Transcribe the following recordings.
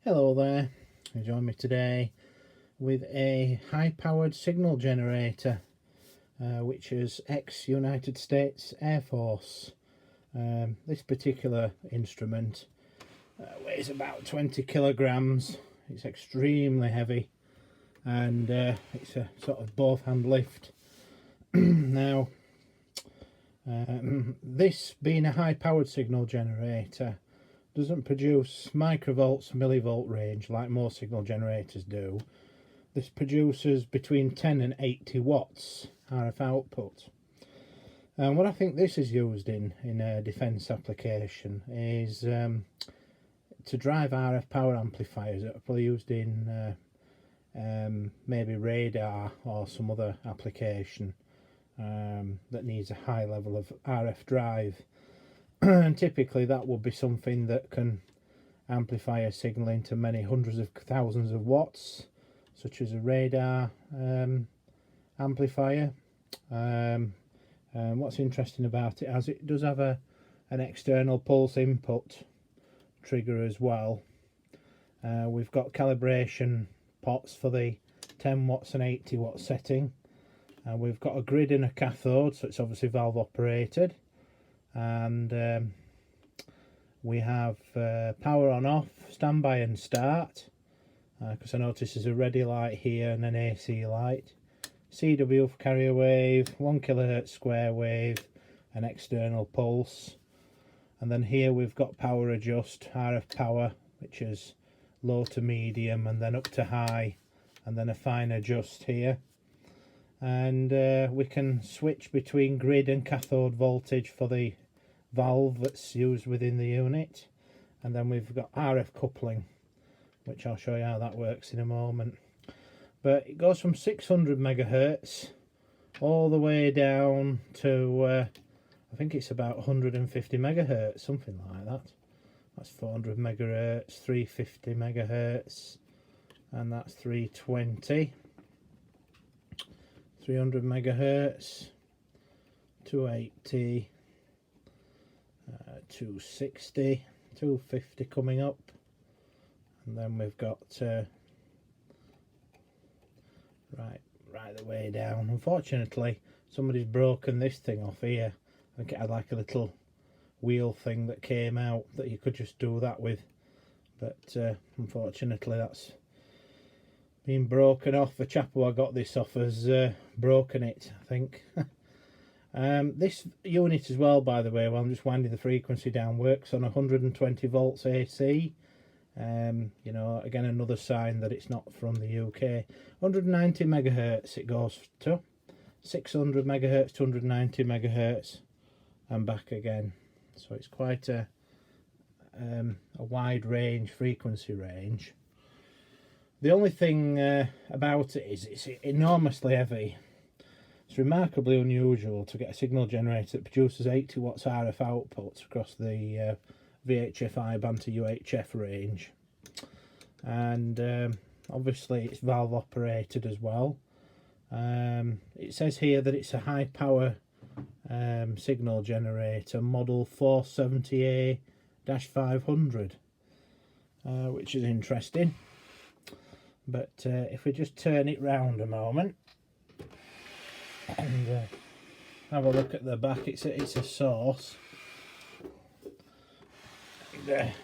Hello there, you join me today with a high-powered signal generator which is ex-United States Air Force. This particular instrument weighs about 20 kilograms. It's extremely heavy and it's a sort of both hand lift. Now this being a high-powered signal generator doesn't produce microvolts, millivolt range like most signal generators do. This produces between 10 and 80 watts RF output. And what I think this is used in a defence application is to drive RF power amplifiers that are probably used in maybe radar or some other application that needs a high level of RF drive. And typically that would be something that can amplify a signal into many hundreds of thousands of watts, such as a radar amplifier. What's interesting about it is it does have an external pulse input trigger as well. We've got calibration pots for the 10 watts and 80 watt setting. We've got a grid and a cathode, so it's obviously valve operated. And we have power on off, standby and start, because I notice there's a ready light here and an AC light. CW for carrier wave, 1 kHz square wave, an external pulse. And then here we've got power adjust, RF power, which is low to medium and then up to high, and then a fine adjust here. And we can switch between grid and cathode voltage for the valve that's used within the unit, and then we've got RF coupling, which I'll show you how that works in a moment. But it goes from 600 megahertz all the way down to I think it's about 150 megahertz, something like that. That's 400 megahertz, 350 megahertz, and that's 320, 300 megahertz, 280, 260, 250 coming up, and then we've got right the way down. Unfortunately, somebody's broken this thing off here. I think it had like a little wheel thing that came out that you could just do that with, but unfortunately that's been broken off. The chap who I got this off has broken it, I think. This unit as well, by the way, while I'm just winding the frequency down, works on 120 volts AC. You know, again, another sign that it's not from the UK. 190 megahertz it goes to, 600 megahertz to 190 megahertz, and back again. So it's quite a wide range, frequency range. The only thing about it is it's enormously heavy. It's remarkably unusual to get a signal generator that produces 80 watts RF output across the VHF I-band to UHF range. And obviously it's valve operated as well. It says here that it's a high power signal generator, model 470A-500, which is interesting. But if we just turn it round a moment and have a look at the back, it's a source,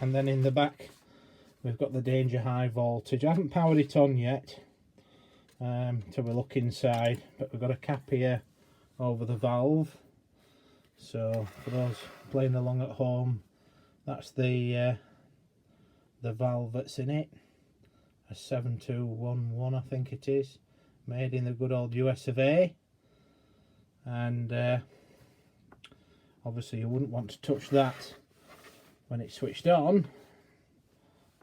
and then in the back we've got the danger high voltage. I haven't powered it on yet till we look inside, but we've got a cap here over the valve. So for those playing along at home, that's the valve that's in it, a 7211 I think it is, made in the good old US of A. And obviously you wouldn't want to touch that when it's switched on,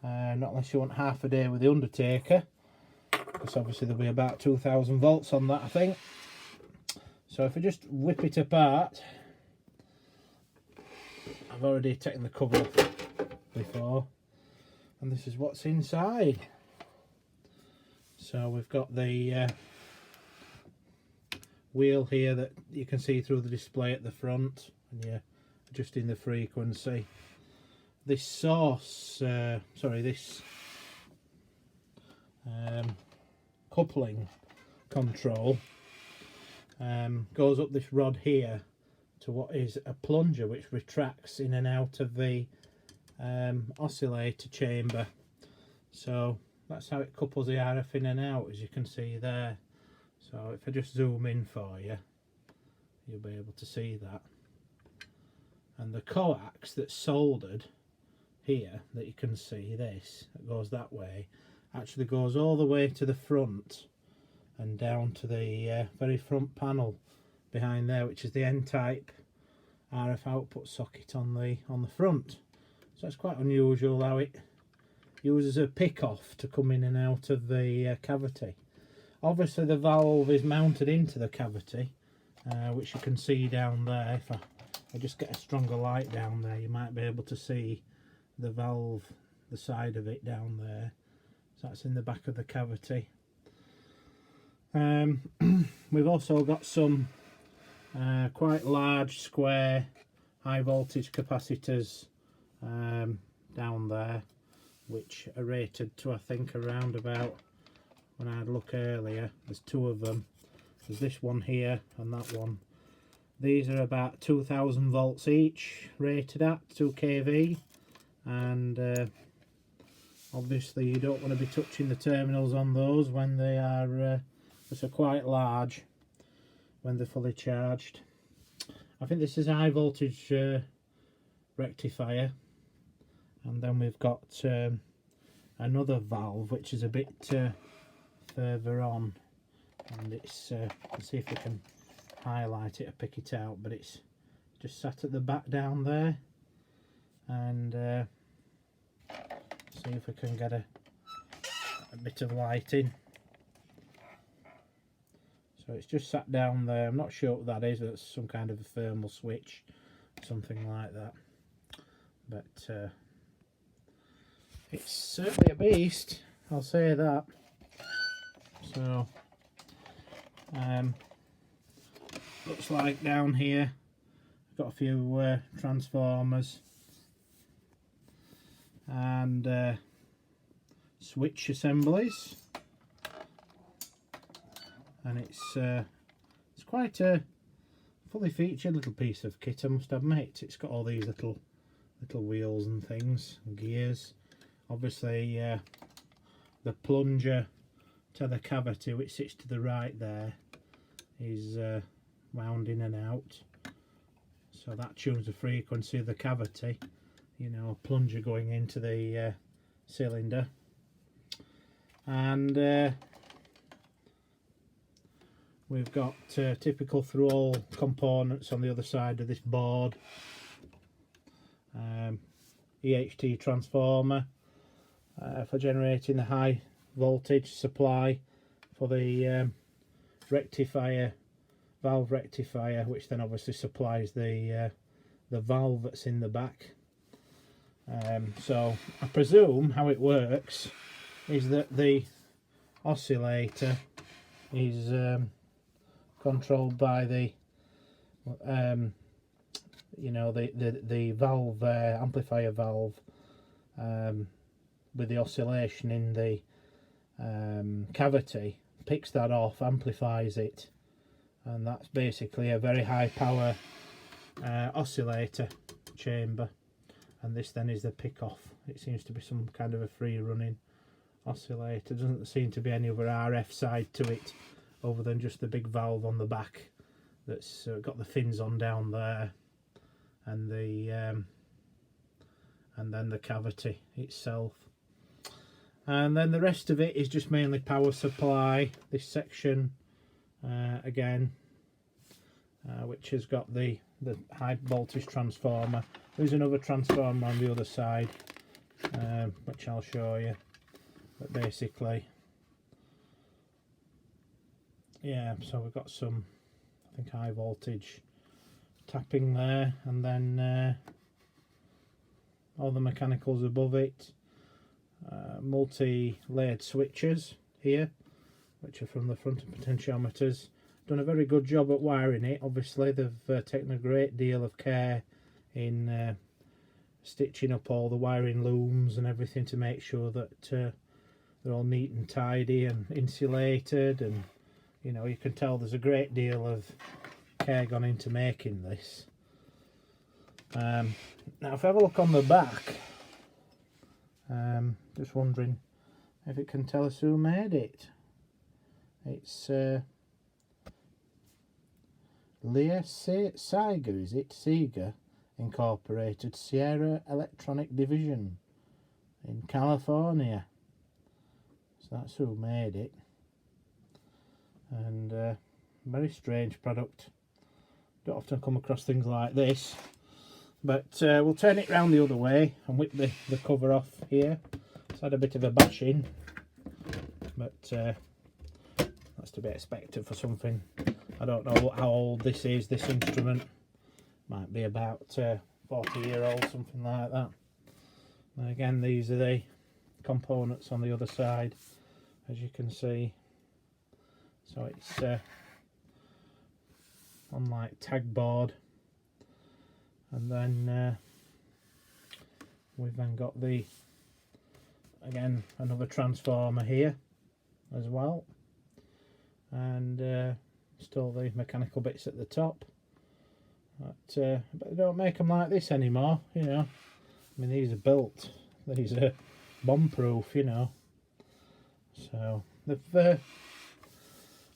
not unless you want half a day with the Undertaker, because obviously there'll be about 2000 volts on that, I think. So if I just whip it apart, I've already taken the cover off before, and this is what's inside. So we've got the wheel here that you can see through the display at the front, and you're adjusting the frequency. This source, this coupling control goes up this rod here to what is a plunger which retracts in and out of the oscillator chamber. So that's how it couples the RF in and out, as you can see there. So if I just zoom in for you, you'll be able to see that. And the coax that's soldered here, that you can see, this that goes that way, actually goes all the way to the front and down to the very front panel behind there, which is the N-type RF output socket on the front. So it's quite unusual how it uses a pick-off to come in and out of the cavity. Obviously the valve is mounted into the cavity, which you can see down there. If I just get a stronger light down there, you might be able to see the valve, the side of it down there. So that's in the back of the cavity. We've also got some quite large square high voltage capacitors down there, which are rated to, I think, around about, when I had a look earlier, there's two of them. There's this one here and that one. These are about 2000 volts each, rated at 2 kV, and obviously you don't want to be touching the terminals on those when they are so quite large when they're fully charged. I think this is a high voltage rectifier, and then we've got another valve which is a bit further on, and it's let's see if we can highlight it or pick it out, but it's just sat at the back down there, and see if we can get a bit of light in. So it's just sat down there. I'm not sure what that is. It's some kind of a thermal switch, something like that, but it's certainly a beast, I'll say that. So looks like down here I've got a few transformers and switch assemblies, and it's quite a fully featured little piece of kit, I must admit. It's got all these little wheels and things and gears. Obviously the plunger to the cavity, which sits to the right there, is wound in and out, so that tunes the frequency of the cavity, you know, a plunger going into the cylinder. And we've got typical through components on the other side of this board. EHT transformer for generating the high voltage supply for the rectifier, valve rectifier, which then obviously supplies the valve that's in the back. So I presume how it works is that the oscillator is controlled by the you know, the valve amplifier valve, with the oscillation in the cavity, picks that off, amplifies it, and that's basically a very high power oscillator chamber. And this then is the pick off. It seems to be some kind of a free running oscillator. Doesn't seem to be any other RF side to it other than just the big valve on the back that's got the fins on down there, and then the cavity itself. And then the rest of it is just mainly power supply. This section again, which has got the high voltage transformer. There's another transformer on the other side, which I'll show you. But basically, yeah, so we've got some, I think, high voltage tapping there, and then all the mechanicals above it. Multi-layered switches here, which are from the front of potentiometers. Done a very good job at wiring it. Obviously they've taken a great deal of care in stitching up all the wiring looms and everything to make sure that they're all neat and tidy and insulated, and you know, you can tell there's a great deal of care gone into making this. Now if I have a look on the back, just wondering if it can tell us who made it. It's Leah Seiger, is it? Seeger Incorporated, Sierra Electronic Division in California. So that's who made it. And very strange product. Don't often come across things like this. But we'll turn it round the other way and whip the cover off here. It's had a bit of a bashing, but that's to be expected for something. I don't know how old this is, this instrument. Might be about 40-year-old, something like that. And again, these are the components on the other side, as you can see. So it's on like tag board, and then we've then got the, again, another transformer here as well, and still the mechanical bits at the top. But they don't make them like this anymore, you know. I mean, these are built, these are bomb proof, you know. So they've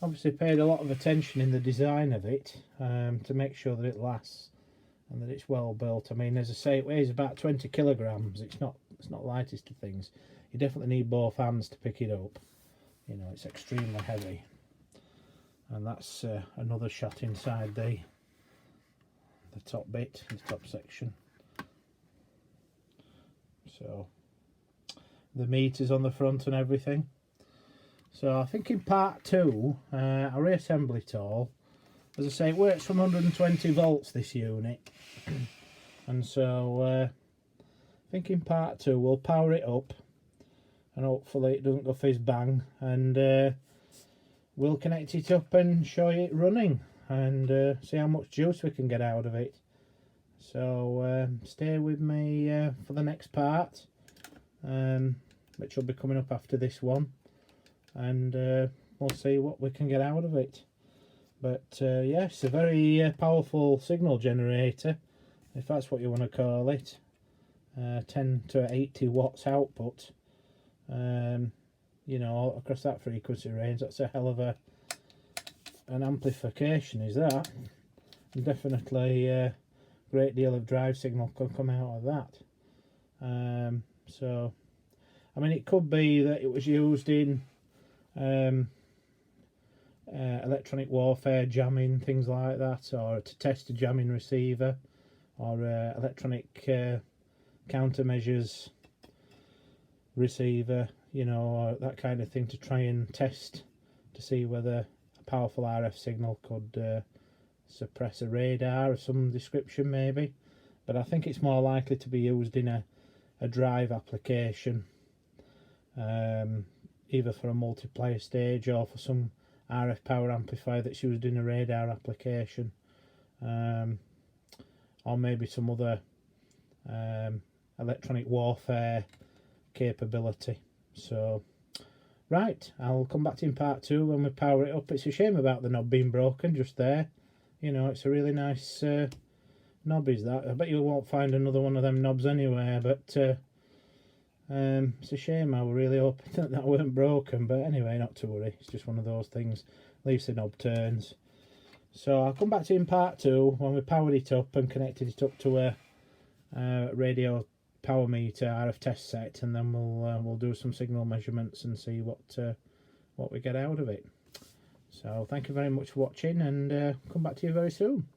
obviously paid a lot of attention in the design of it, to make sure that it lasts and that it's well built. I mean, as I say, it weighs about 20 kilograms. It's not lightest of things. You definitely need both hands to pick it up. You know, it's extremely heavy. And that's another shot inside the top bit, the top section. So the meters on the front and everything. So I think in part 2 I'll reassemble it all. As I say, it works from 120 volts, this unit. And so I think in part 2 we'll power it up, and hopefully it doesn't go fizz bang, and we'll connect it up and show you it running, and see how much juice we can get out of it. So stay with me for the next part, which will be coming up after this one, and we'll see what we can get out of it. But yes, a very powerful signal generator, if that's what you want to call it. 10 to 80 watts output, you know, across that frequency range. That's a hell of an amplification, is that? And definitely a great deal of drive signal can come out of that. So I mean, it could be that it was used in electronic warfare, jamming, things like that, or to test a jamming receiver, or electronic countermeasures receiver, you know, or that kind of thing, to try and test to see whether a powerful RF signal could suppress a radar of some description, maybe. But I think it's more likely to be used in a drive application, either for a multiplayer stage or for some RF power amplifier that's used in a radar application, or maybe some other electronic warfare capability. So right, I'll come back to you in part 2 when we power it up. It's a shame about the knob being broken just there. You know, it's a really nice knob, is that. I bet you won't find another one of them knobs anywhere, but it's a shame. I was really hoping that weren't broken, but anyway, not to worry. It's just one of those things. At least the knob turns. So I'll come back to you in part 2 when we powered it up and connected it up to a radio power meter RF test set, and then we'll do some signal measurements and see what we get out of it. So thank you very much for watching, and come back to you very soon.